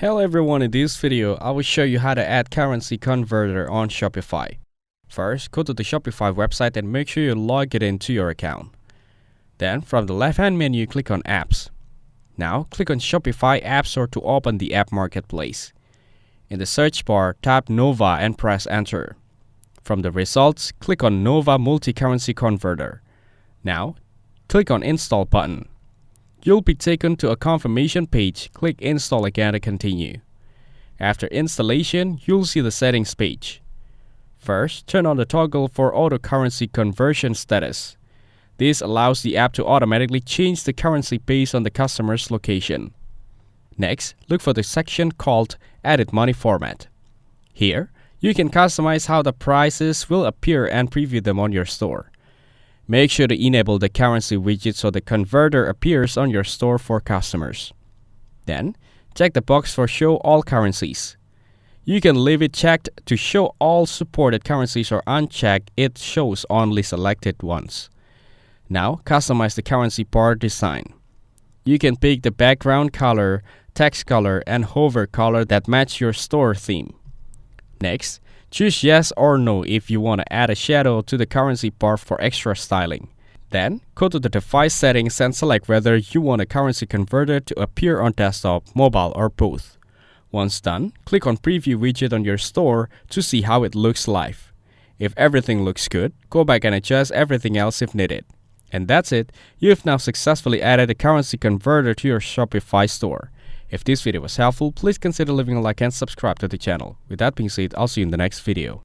Hello everyone, in this video, I will show you how to add currency converter on Shopify. First, go to the Shopify website and make sure you log it into your account. Then, from the left-hand menu, click on Apps. Now, click on Shopify App Store to open the App Marketplace. In the search bar, tap Nova and press Enter. From the results, click on Nova Multi-Currency Converter. Now, click on Install button. You'll be taken to a confirmation page. Click Install again to continue. After installation, you'll see the settings page. First, turn on the toggle for auto currency conversion status. This allows the app to automatically change the currency based on the customer's location. Next, look for the section called Edit Money Format. Here, you can customize how the prices will appear and preview them on your store. Make sure to enable the currency widget so the converter appears on your store for customers. Then, check the box for Show All Currencies. You can leave it checked to show all supported currencies or unchecked it shows only selected ones. Now, customize the currency bar design. You can pick the background color, text color, and hover color that match your store theme. Next, choose yes or no if you want to add a shadow to the currency bar for extra styling. Then, go to the device settings and select whether you want a currency converter to appear on desktop, mobile, or both. Once done, click on Preview widget on your store to see how it looks live. If everything looks good, go back and adjust everything else if needed. And that's it, you've now successfully added a currency converter to your Shopify store. If this video was helpful, please consider leaving a like and subscribe to the channel. With that being said, I'll see you in the next video.